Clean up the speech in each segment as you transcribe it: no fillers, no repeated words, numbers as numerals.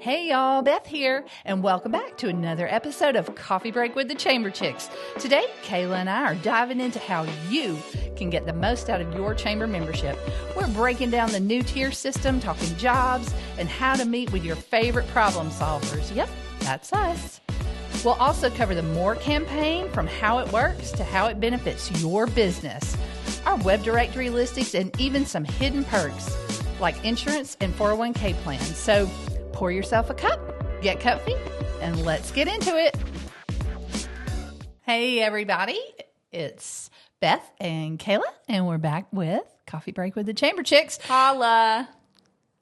Hey y'all, Beth here, and welcome back to another episode of Coffee Break with the Chamber Chicks. Today, Kayla and I are diving into how you can get the most out of your chamber membership. We're breaking down the new tier system, talking jobs, and how to meet with your favorite problem solvers. Yep, that's us. We'll also cover the MORE campaign, from how it works to how it benefits your business, our web directory listings, and even some hidden perks like insurance and 401k plans. So pour yourself a cup, get comfy, and let's get into it. Hey, everybody. It's Beth and Kayla, and we're back with Coffee Break with the Chamber Chicks. Holla.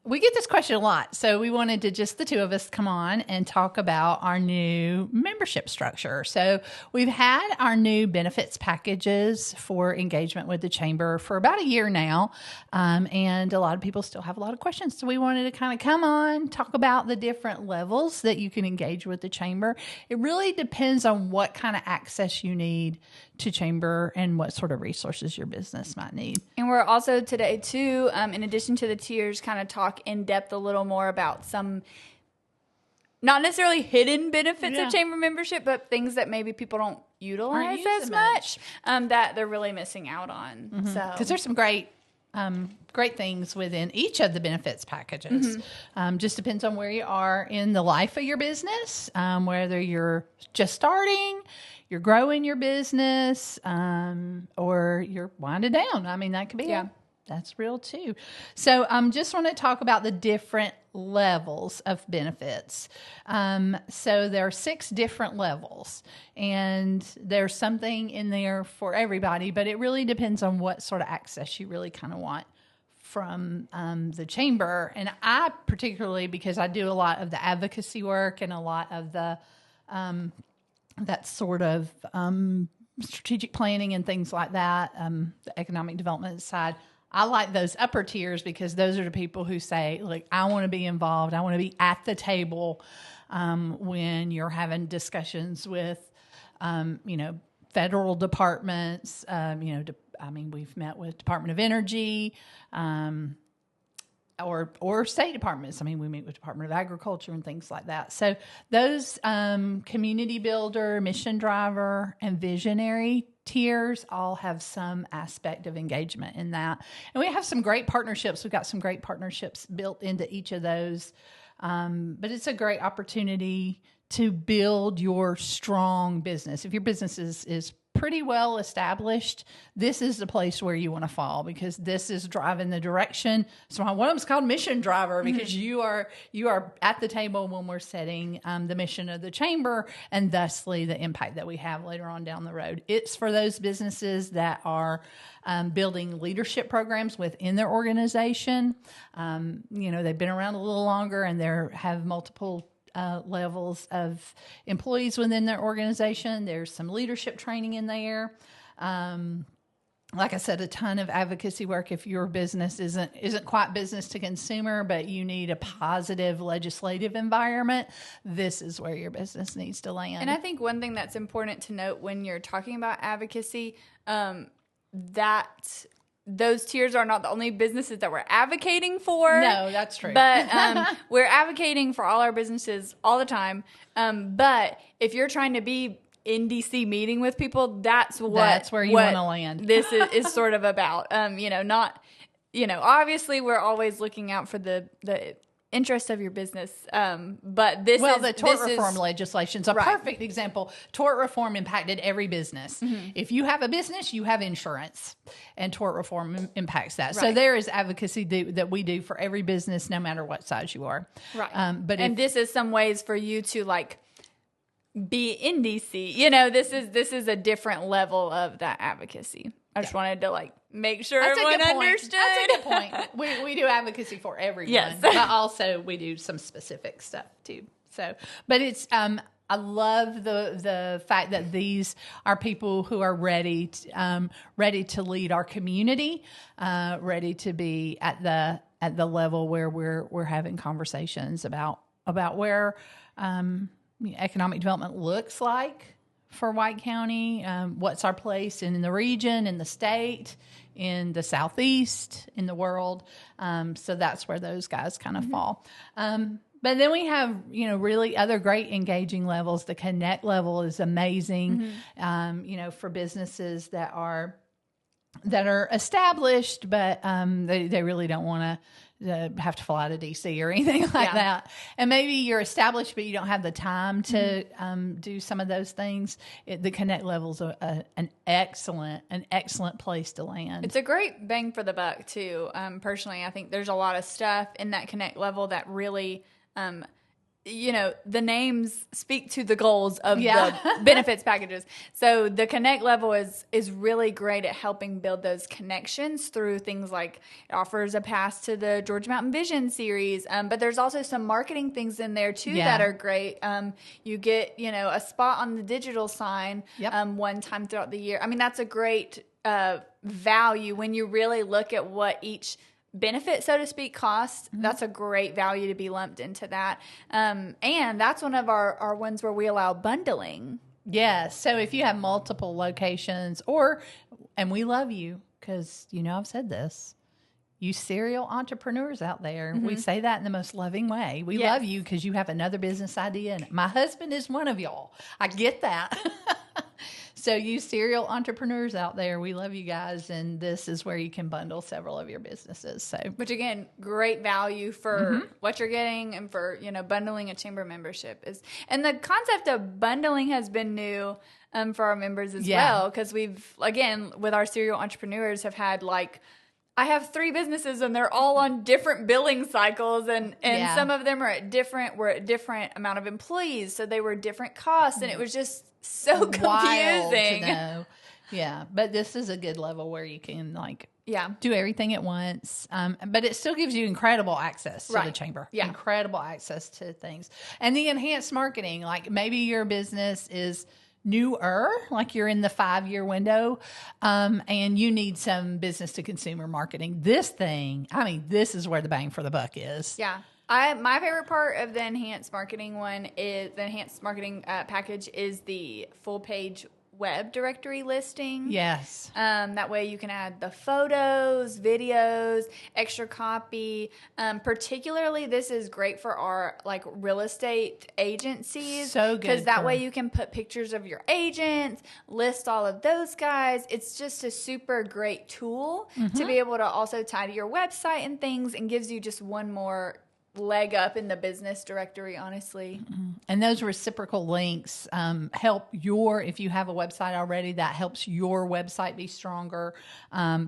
We get this question a lot, so we wanted to just the two of us come on and talk about our new membership structure. So we've had our new benefits packages for engagement with the chamber for about a year now, and a lot of people still have a lot of questions. So we wanted to kind of come on, talk about the different levels that you can engage with the chamber. It really depends on what kind of access you need to chamber and what sort of resources your business might need. And we're also today too, in addition to the tiers, kind of talk in depth a little more about some not necessarily hidden benefits of chamber membership, but things that maybe people don't utilize as much that they're really missing out on. Mm-hmm. So because there's some great things within each of the benefits packages. Just depends on where you are in the life of your business, whether you're just starting, you're growing your business, or you're winding down. I mean, that could be that's real too. So just want to talk about the different levels of benefits. So there are 6 different levels, and there's something in there for everybody, but it really depends on what sort of access you really kind of want from the chamber. And I particularly, because I do a lot of the advocacy work and a lot of the that sort of strategic planning and things like that, the economic development side, I like those upper tiers because those are the people who say, look, I want to be involved. I want to be at the table when you're having discussions with, federal departments. We've met with Department of Energy or state departments. I mean, we meet with Department of Agriculture and things like that. So those community builder, mission driver, and visionary tiers all have some aspect of engagement in that. And we have some great partnerships. We've got some great partnerships built into each of those. But it's a great opportunity to build your strong business. If your business is pretty well established, this is the place where you want to fall, because this is driving the direction. So one of them's called mission driver, because you are at the table when we're setting the mission of the chamber, and thusly the impact that we have later on down the road. It's for those businesses that are building leadership programs within their organization. They've been around a little longer, and they have multiple levels of employees within their organization. There's some leadership training in there. Like I said, a ton of advocacy work if your business isn't quite business to consumer, but you need a positive legislative environment. This is where your business needs to land. And I think one thing that's important to note when you're talking about advocacy, that those tiers are not the only businesses that we're advocating for. No, that's true. But we're advocating for all our businesses all the time. But if you're trying to be in DC meeting with people, that's where you want to land. This is sort of about. Obviously we're always looking out for the interest of your business. But the tort reform legislation is a perfect example. Tort reform impacted every business. Mm-hmm. If you have a business, you have insurance, and tort reform impacts that. Right. So there is advocacy that we do for every business, no matter what size you are. Right. This is some ways for you to be in DC. This is a different level of that advocacy. I just wanted to make sure everyone understood. That's a good point. We do advocacy for everyone, yes. But also we do some specific stuff too. So, but it's I love the fact that these are people who are ready to lead our community, ready to be at the level where we're having conversations about where economic development looks like for White County, what's our place in the region, in the state, in the Southeast, in the world. So that's where those guys kind of fall. But then we have, really other great engaging levels. The Connect level is amazing, for businesses that are established, but they really don't want to have to fly to DC or anything like that. And maybe you're established, but you don't have the time to do some of those things. The Connect level's an excellent place to land. It's a great bang for the buck too. Personally, I think there's a lot of stuff in that Connect level that really, the names speak to the goals of the benefits packages. So the Connect level is really great at helping build those connections through things like it offers a pass to the Georgia Mountain Vision series. But there's also some marketing things in there too that are great. You get, a spot on the digital sign one time throughout the year. I mean, that's a great value when you really look at what each benefit, so to speak, cost. That's a great value to be lumped into that. And that's one of our ones where we allow bundling. Yes. So if you have multiple locations and we love you because, I've said this, you serial entrepreneurs out there. We say that in the most loving way. We love you because you have another business idea. And my husband is one of y'all. I get that. So you serial entrepreneurs out there, we love you guys, and this is where you can bundle several of your businesses. So, which again, great value for what you're getting and for bundling a chamber membership is, and the concept of bundling has been new for our members as well, because we've again with our serial entrepreneurs have had I have 3 businesses and they're all on different billing cycles and some of them were at different amount of employees, so they were different costs, and it was just so confusing. Yeah, but this is a good level where you can do everything at once. But it still gives you incredible access to the chamber. Yeah. Incredible access to things. And the enhanced marketing, maybe your business is newer, you're in the 5-year window, and you need some business to consumer marketing. This is where the bang for the buck is. Yeah. My favorite part of the enhanced marketing package is the full page web directory listing. Yes. That way you can add the photos, videos, extra copy. Particularly, this is great for our real estate agencies. So good. Because that way you can put pictures of your agents, list all of those guys. It's just a super great tool to be able to also tie to your website and things, and gives you just one more leg up in the business directory, honestly. And those reciprocal links help if you have a website already, that helps your website be stronger,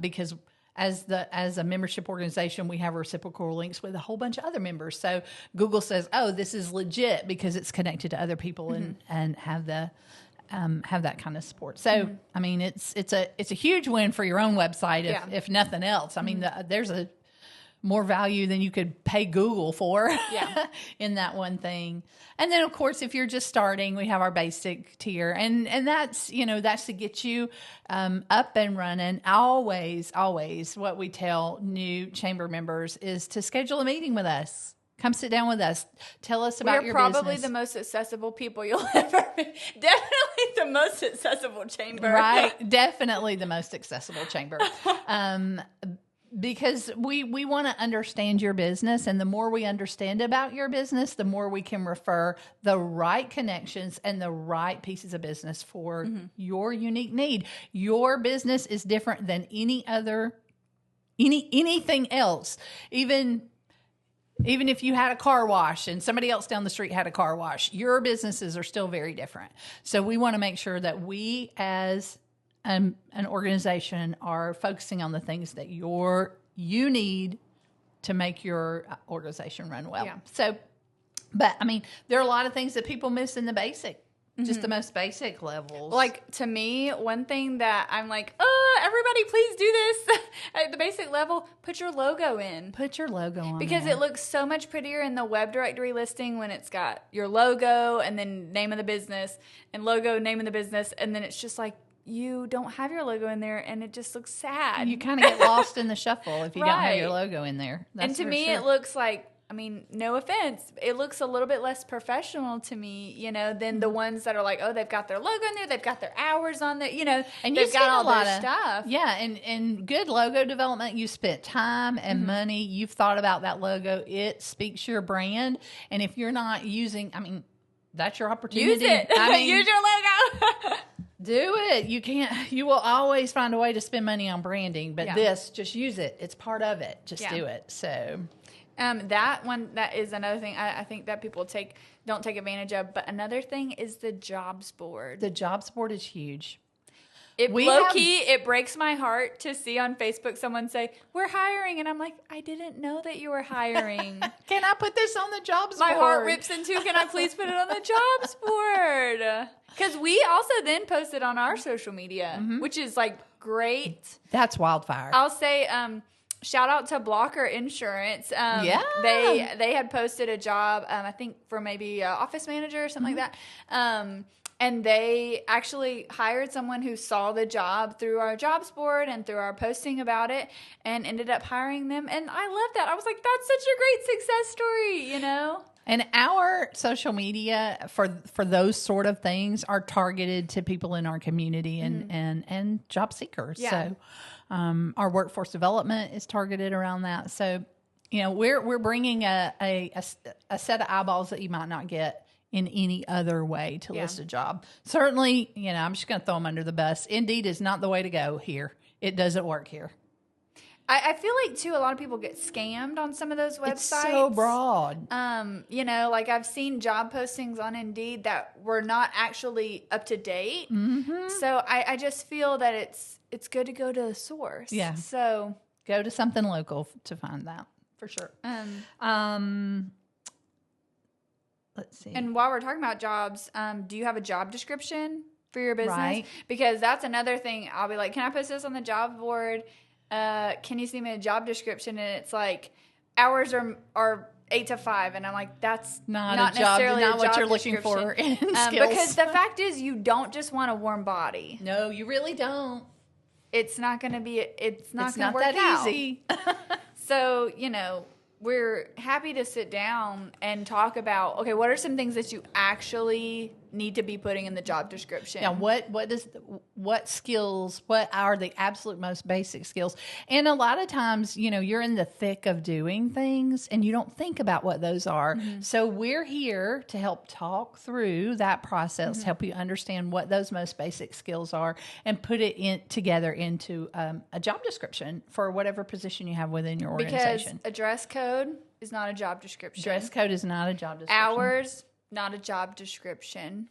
because as a membership organization, we have reciprocal links with a whole bunch of other members. So Google says, oh, this is legit because it's connected to other people and have that kind of support. So, it's a huge win for your own website if nothing else. There's a more value than you could pay Google for in that one thing. And then, of course, if you're just starting, we have our basic tier. And that's, that's to get you up and running. Always what we tell new chamber members is to schedule a meeting with us. Come sit down with us. Tell us about your business. We're probably the most accessible people you'll ever meet. Definitely the most accessible chamber. Right. Definitely the most accessible chamber. Because we want to understand your business, and the more we understand about your business, the more we can refer the right connections and the right pieces of business for your unique need. Your business is different than anything else. Even if you had a car wash and somebody else down the street had a car wash, your businesses are still very different. So we want to make sure that we as an organization are focusing on the things that you need to make your organization run well. Yeah. So, but there are a lot of things that people miss in the basic, just the most basic levels. To me, one thing that I'm everybody please do this at the basic level, put your logo in. Put your logo on. Because it looks so much prettier in the web directory listing when it's got your logo and then name of the business and logo, name of the business. And then it's just you don't have your logo in there, and it just looks sad. You kind of get lost in the shuffle if you don't have your logo in there. And to me, it looks like I mean, no offense, it looks a little bit less professional to me, you know, than the ones that are like, oh, they've got their logo in there, they've got their hours on there, you know, And they've got all their stuff. Yeah, and good logo development, you spent time and money, you've thought about that logo, it speaks your brand, and if you're not using, I mean, that's your opportunity. Use it. I mean, Use your logo. do it. You will always find a way to spend money on branding, but this, just use it. It's part of it. Just do it. So... that is another thing I think that people don't take advantage of. But another thing is the jobs board. The jobs board is huge. It breaks my heart to see on Facebook someone say, we're hiring. And I'm like, I didn't know that you were hiring. Can I put this on the jobs board? My heart rips in two. Can I please put it on the jobs board? Because we also then post it on our social media, which is like great. That's wildfire. I'll say, shout out to Blocker Insurance. They had posted a job, I think for maybe office manager or something like that. And they actually hired someone who saw the job through our jobs board and through our posting about it and ended up hiring them. And I love that. I was like, that's such a great success story, you know? And our social media for those sort of things are targeted to people in our community and job seekers. Yeah. So our workforce development is targeted around that. So, you know, we're bringing a set of eyeballs that you might not get in any other way to list a job. Certainly, you know, I'm just going to throw them under the bus. Indeed is not the way to go here. It doesn't work here. I feel like, too, a lot of people get scammed on some of those websites. It's so broad. You know, like I've seen job postings on Indeed that were not actually up to date. So I just feel that it's good to go to the source. Yeah. So go to something local to find that for sure. Let's see. And while we're talking about jobs, do you have a job description for your business? Right. Because that's another thing. I'll be like, can I post this on the job board? Can you see me a job description? And it's like hours are 8 to 5, and I'm like, that's not necessarily not what job you're looking for in skills. Because the fact is, you don't just want a warm body. No, you really don't. It's not going to be. It's not going to work that out. easy. So, you know, we're happy to sit down and talk about, okay, what are some things that you actually need to be putting in the job description? Now, what skills, what are the absolute most basic skills? And a lot of times, you know, you're in the thick of doing things and you don't think about what those are. So we're here to help talk through that process, help you understand what those most basic skills are and put it together into a job description for whatever position you have within your organization. Because a dress code is not a job description. Dress code is not a job description. Hours, not a job description.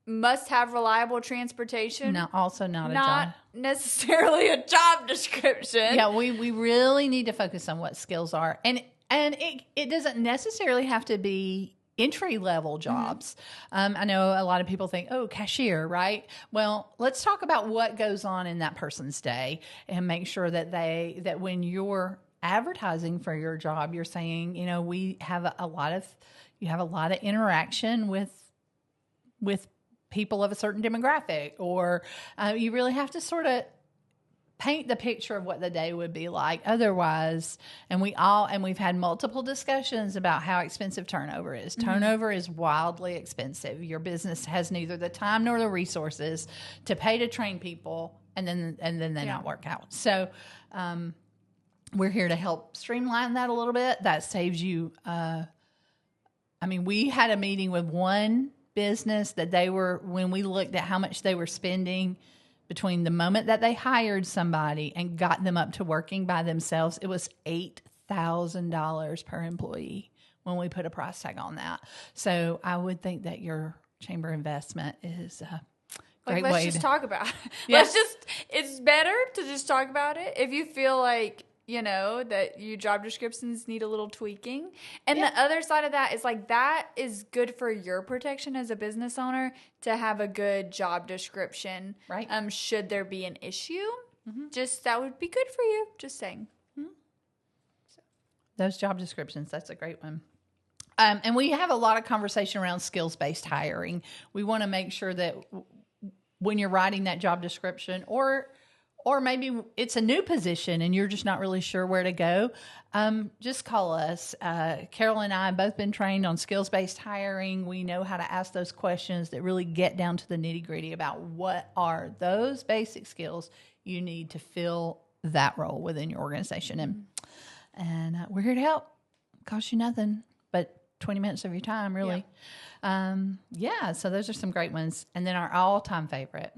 Must have reliable transportation. No, also not a job. Not necessarily a job description. Yeah, we really need to focus on what skills are. And it doesn't necessarily have to be entry level jobs. I know a lot of people think, oh, cashier, right? Well, let's talk about what goes on in that person's day and make sure that when you're advertising for your job, you're saying, you know, you have a lot of interaction with people of a certain demographic, or you really have to sort of paint the picture of what the day would be like otherwise. And we've had multiple discussions about how expensive turnover is. Turnover is wildly expensive. Your business has neither the time nor the resources to pay to train people, and then they not work out. So we're here to help streamline that a little bit. That saves you. We had a meeting with one business that when we looked at how much they were spending between the moment that they hired somebody and got them up to working by themselves, it was $8,000 per employee when we put a price tag on that. So I would think that your chamber investment is a great way. Let's just talk about it. Yeah. It's better to just talk about it if you feel like, you know, that your job descriptions need a little tweaking. And the other side of that is like, that is good for your protection as a business owner to have a good job description. Right. Should there be an issue, that would be good for you. Just saying. Those job descriptions, that's a great one. And we have a lot of conversation around skills-based hiring. We want to make sure that when you're writing that job description or or maybe it's a new position and you're just not really sure where to go, just call us. Carol and I have both been trained on skills-based hiring. We know how to ask those questions that really get down to the nitty-gritty about what are those basic skills you need to fill that role within your organization. And we're here to help. Cost you nothing but 20 minutes of your time, really. So those are some great ones. And then our all-time favorite,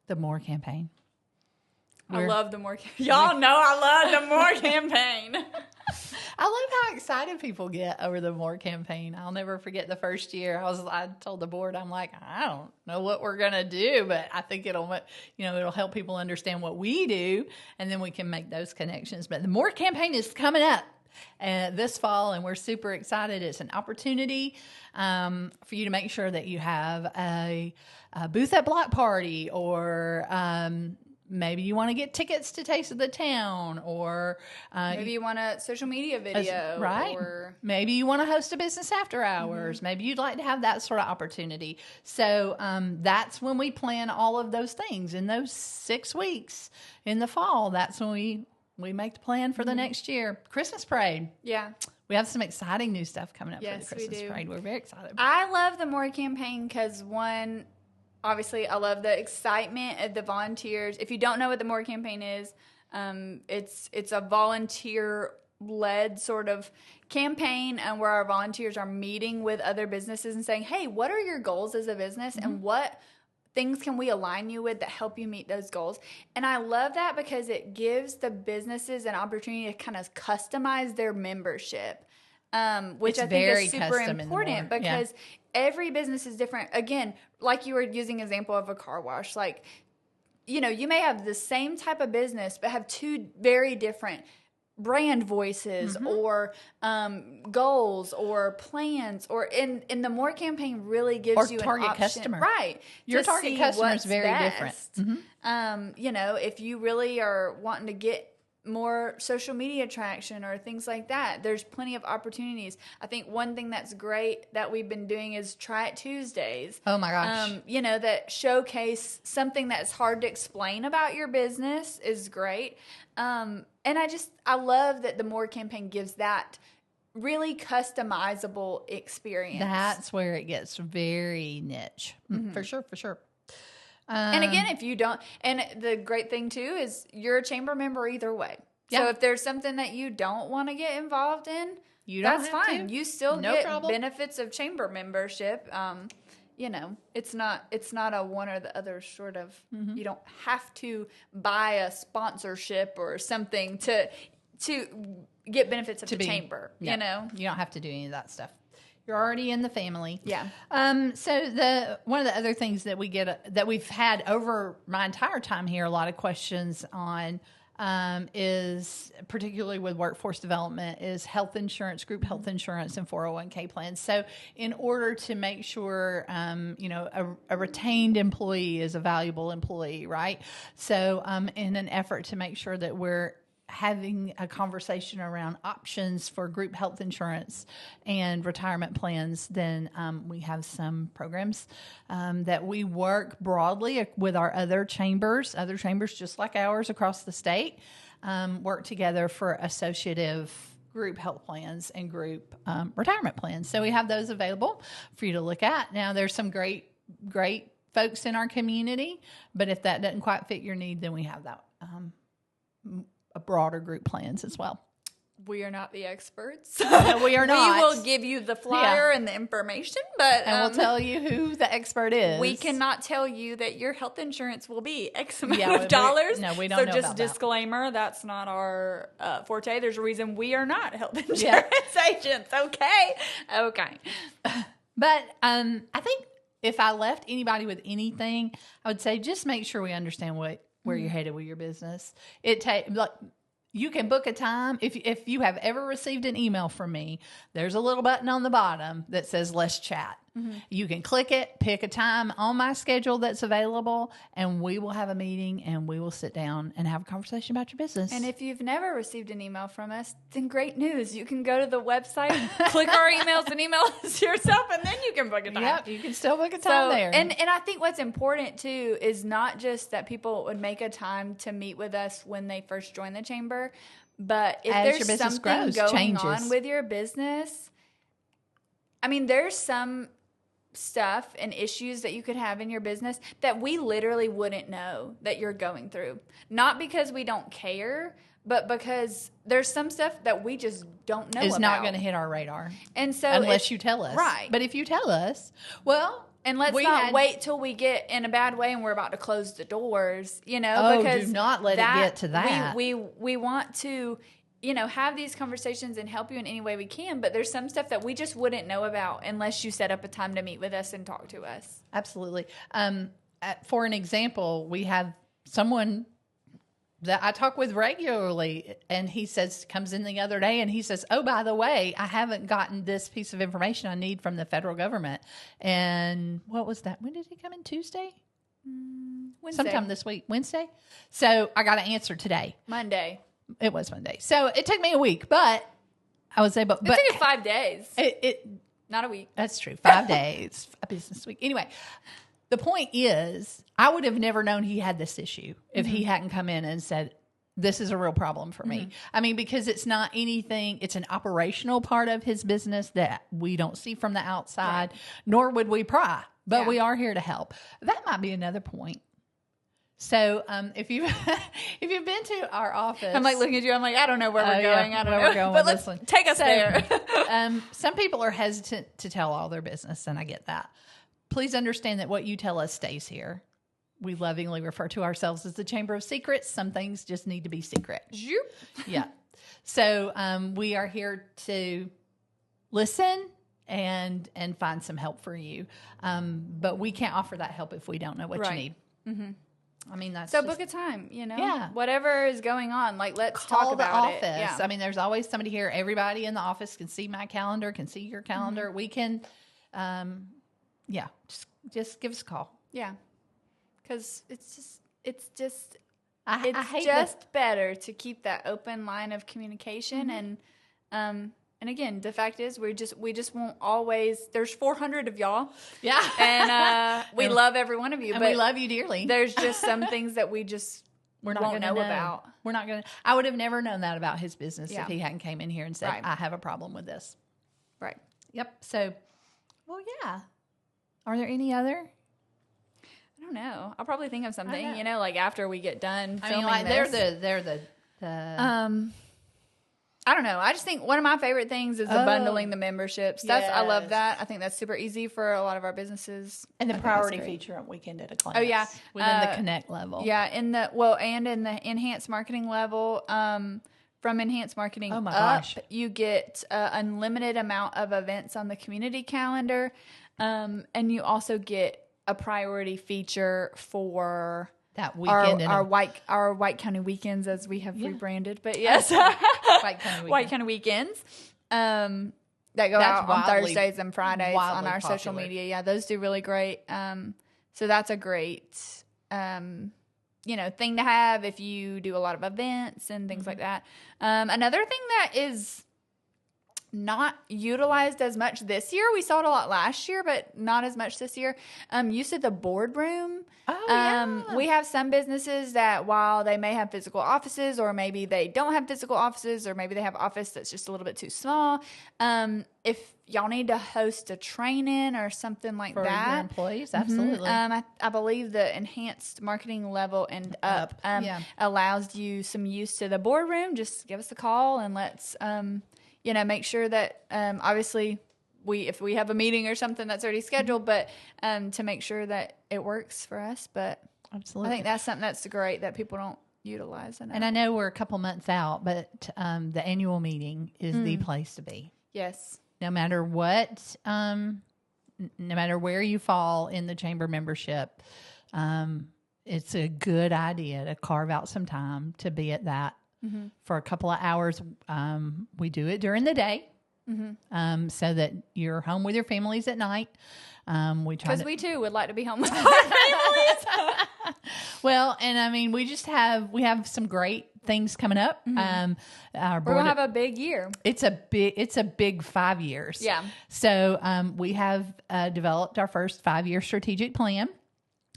the MORE campaign. I love the MORE campaign. Y'all know I love the MORE campaign. I love how excited people get over the MORE campaign. I'll never forget the first year. I told the board, I'm like, I don't know what we're going to do, but I think it'll help people understand what we do, and then we can make those connections. But the MORE campaign is coming up this fall, and we're super excited. It's an opportunity for you to make sure that you have a booth at Block Party, or maybe you want to get tickets to Taste of the Town, or maybe you want a social media video. Right. Or maybe you want to host a business after hours. Maybe you'd like to have that sort of opportunity. So that's when we plan all of those things in those 6 weeks in the fall. That's when we make the plan for the next year. Christmas parade. Yeah. We have some exciting new stuff coming up for the Christmas we do. parade. We're very excited. I love the MORE campaign because, one, obviously, I love the excitement of the volunteers. If you don't know what the MORE campaign is, it's a volunteer-led sort of campaign where our volunteers are meeting with other businesses and saying, hey, what are your goals as a business, and what things can we align you with that help you meet those goals? And I love that because it gives the businesses an opportunity to kind of customize their membership, which I think is super important because every business is different. Again, like you were using example of a car wash, like, you may have the same type of business but have two very different brand voices or goals or plans, or in the MORE campaign really gives you target an option, customer. Right? Your target customer is very best. different. If you really are wanting to get more social media traction or things like that, there's plenty of opportunities. I think one thing that's great that we've been doing is Try It Tuesdays. Oh my gosh. That showcase something that's hard to explain about your business is great. And I love that the MORE campaign gives that really customizable experience. That's where it gets very niche. For sure. And again, if you don't, and the great thing too is you're a chamber member either way. Yeah. So if there's something that you don't want to get involved in, that's fine. You still get benefits of chamber membership. It's not a one or the other sort of. You don't have to buy a sponsorship or something to get benefits of the chamber. Yeah. You don't have to do any of that stuff. You're already in the family. Yeah. So one of the other things that we get that we've had over my entire time here, a lot of questions on is particularly with workforce development is health insurance, group health insurance, and 401k plans. So in order to make sure, a retained employee is a valuable employee, right? So in an effort to make sure that we're having a conversation around options for group health insurance and retirement plans, then we have some programs that we work broadly with our other chambers just like ours across the state, work together for associative group health plans and group retirement plans. So we have those available for you to look at. Now, there's some great folks in our community, but if that doesn't quite fit your need, then we have that a broader group plans as well. We are not the experts. No, we are not. We will give you the flyer and the information, and we'll tell you who the expert is. We cannot tell you that your health insurance will be X amount of dollars. No, we don't know So just about disclaimer, that's not our forte. There's a reason we are not health insurance agents. Okay. But I think if I left anybody with anything, I would say just make sure we understand where you're headed with your business. You can book a time. If you have ever received an email from me, there's a little button on the bottom that says "Let's chat." You can click it, pick a time on my schedule that's available, and we will have a meeting and we will sit down and have a conversation about your business. And if you've never received an email from us, then great news. You can go to the website, click our emails and email us yourself, and then you can book a time. Yep, you can still book a time there. And I think what's important too is not just that people would make a time to meet with us when they first join the chamber, but if As there's your business something grows, going changes. on with your business, I mean, there's some stuff and issues that you could have in your business that we literally wouldn't know that you're going through. Not because we don't care, but because there's some stuff that we just don't know it's about. not going to hit our radar. And so unless you tell us. Right. But if you tell us, well, and let's not wait till we get in a bad way and we're about to close the doors, you know, Oh, because do not let it get to that. We want to, you know, have these conversations and help you in any way we can, but there's some stuff that we just wouldn't know about unless you set up a time to meet with us and talk to us. Absolutely. For an example, we have someone that I talk with regularly, and he comes in the other day and he says, oh, by the way, I haven't gotten this piece of information I need from the federal government. And what was that? When did he come in? Tuesday? Wednesday. Sometime this week. Wednesday? So I got an answer today. Monday. It was Monday. So it took me a week, but I was able. It took you 5 days. It not a week. That's true. 5 days, a business week. Anyway, the point is, I would have never known he had this issue if he hadn't come in and said, this is a real problem for me. I mean, because it's not anything, it's an operational part of his business that we don't see from the outside, nor would we pry, but we are here to help. That might be another point. So if you've been to our office, I'm like looking at you. I'm like, I don't know where we're going. I don't know where we're going but with let's this one. take us there. Some people are hesitant to tell all their business, and I get that. Please understand that what you tell us stays here. We lovingly refer to ourselves as the Chamber of Secrets. Some things just need to be secret. Yeah. So we are here to listen and find some help for you. But we can't offer that help if we don't know what you need. Mm-hmm. I mean, that's so book a time, you know? Yeah. Whatever is going on, like, let's call talk about the office. it. Yeah. I mean, there's always somebody here. Everybody in the office can see my calendar, can see your calendar. We can, just give us a call. Yeah. Because it's just I hate just better to keep that open line of communication. And again, the fact is we just won't always. There's 400 of y'all. Yeah. And we love every one of you. And but we love you dearly. There's just some things that we just we're not won't going to know about. We're not going to. I would have never known that about his business Yeah. if he hadn't came in here and said, Right. I have a problem with this. Right. Yep. So, well, yeah. Are there any other? I don't know. I'll probably think of something, you know, like after we get done filming like this. they're the I don't know. I just think one of my favorite things is the bundling the memberships. I love that. I think that's super easy for a lot of our businesses. and the I think priority that's great. feature on Weekend at a Glance. Oh, yeah. Within the Connect level. Yeah, and in the enhanced marketing level, from enhanced marketing Oh my up, gosh. you get unlimited amount of events on the community calendar, and you also get a priority feature for That weekend our White County weekends, as we have rebranded. But yes, White County weekends. That go That's out on wildly- Thursdays and Fridays on wildly our social popular. media. Yeah, those do really great. So that's a great, thing to have if you do a lot of events and things like that. Another thing that is not utilized as much this year, we saw it a lot last year, but not as much this year. Use of the boardroom. We have some businesses that while they may have physical offices, or maybe they don't have physical offices, or maybe they have office that's just a little bit too small. If y'all need to host a training or something like for that, your employees, absolutely. I believe the enhanced marketing level and up allows you some use to the boardroom. Just give us a call and let's make sure that obviously if we have a meeting or something that's already scheduled, but to make sure that it works for us. But Absolutely. I think that's something that's great that people don't utilize enough. And I know we're a couple months out, but the annual meeting is the place to be. Yes. No matter what, no matter where you fall in the chamber membership, it's a good idea to carve out some time to be at that for a couple of hours. We do it during the day. so that you're home with your families at night. We try Because to, we too would like to be home with our families. well, and I mean, we have some great things coming up. Our We're board, gonna have a big year. it's a big 5 years. Yeah. So we have developed our first 5-year strategic plan.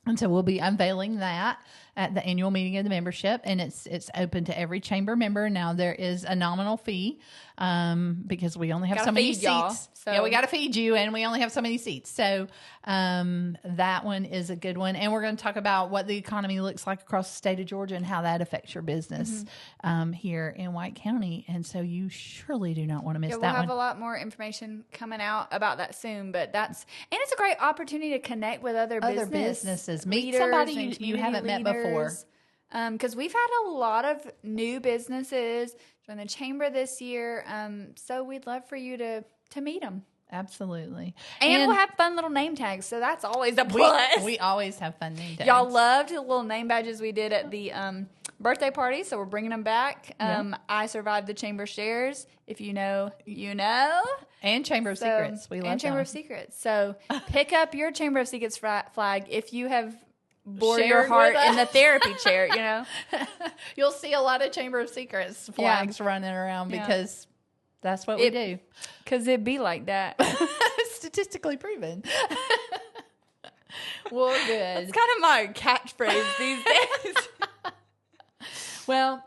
And so we'll be unveiling that at the annual meeting of the membership, and it's open to every chamber member. Now there is a nominal fee because we only have Gotta so many feed y'all, seats. so- Yeah, we got to feed you, and we only have so many seats. So that one is a good one, and we're going to talk about what the economy looks like across the state of Georgia and how that affects your business here in White County. And so you surely do not want to miss Yeah, we'll that have one. a lot more information coming out about that soon. But it's a great opportunity to connect with other businesses. Meet leaders somebody and you community haven't met before. leaders. Because we've had a lot of new businesses join the chamber this year. So we'd love for you to meet them. Absolutely, And we'll have fun little name tags. So that's always a plus. we always have fun name tags. Y'all loved the little name badges we did at the birthday party, so we're bringing them back. I survived the chamber shares. If you know, you know. And Chamber of Secrets. We love and Chamber them. of Secrets. So pick up your Chamber of Secrets flag if you have bored your Shared heart with in the us. therapy chair. You know, You'll see a lot of Chamber of Secrets flags running around Yeah. because that's what we do. because it'd be like that. Statistically proven. Well, good. It's kind of my catchphrase these days. Well,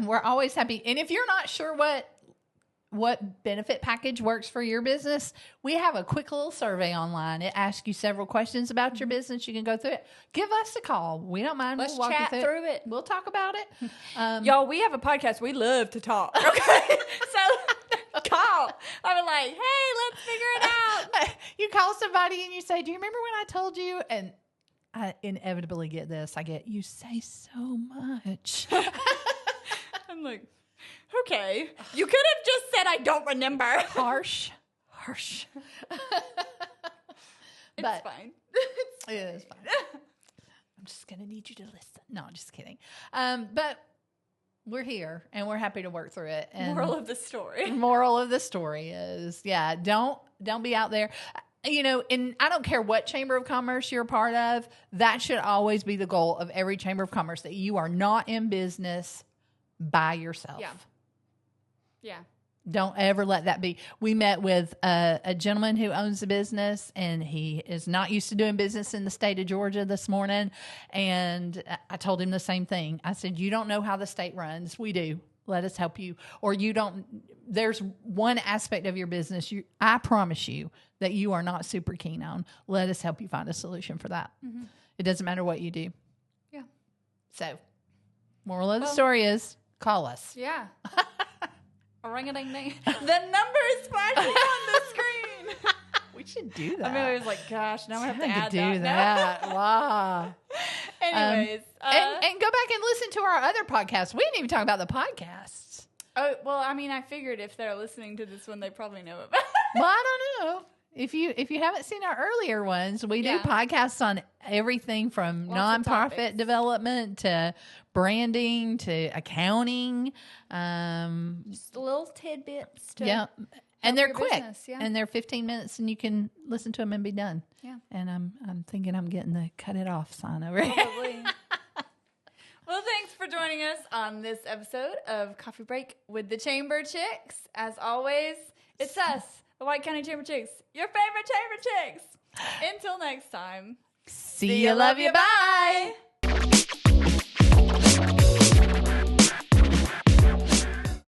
we're always happy. And if you're not sure what benefit package works for your business, we have a quick little survey online. It asks you several questions about your business. You can go through it. Give us a call. We don't mind. Let's we'll walk chat you through it. We'll talk about it. Y'all, we have a podcast. We love to talk. Okay, so call. I'm like, hey, let's figure it out. You call somebody and you say, do you remember when I told you? And I inevitably get this. I get, you say so much. I'm like, okay, you could have just said I don't remember. Harsh. It's But fine. it is fine. I'm just going to need you to listen. No, I'm just kidding. But we're here and we're happy to work through it. And Moral of the story. moral of the story is, yeah, don't be out there. You know, and I don't care what chamber of commerce you're a part of. That should always be the goal of every chamber of commerce, that you are not in business by yourself. Yeah. Don't ever let that be. We met with a gentleman who owns a business, and he is not used to doing business in the state of Georgia this morning. And I told him the same thing. I said, you don't know how the state runs. We do. Let us help you. Or you don't. There's one aspect of your business, I promise you, that you are not super keen on. Let us help you find a solution for that. Mm-hmm. It doesn't matter what you do. Yeah. So, moral of the story is, call us. Yeah. A ring-a-ding-ding. The number is flashing on the screen. We should do that. I mean, I was like, gosh, now I have to Time add to do that. Wow. Anyways. And go back and listen to our other podcasts. We didn't even talk about the podcasts. Oh, well, I mean, I figured if they're listening to this one, they probably know about it. Well, I don't know. If you haven't seen our earlier ones, we do Yeah. podcasts on everything from Lots of nonprofit topics. development to branding to accounting. Just little tidbits. To Yeah. And they're your quick. business, yeah. And they're 15 minutes and you can listen to them and be done. Yeah. And I'm thinking I'm getting the cut it off sign over here. Probably. Well, thanks for joining us on this episode of Coffee Break with the Chamber Chicks. As always, it's us, the White County Chamber Chicks, your favorite Chamber Chicks. Until next time. See you. Love you. Bye.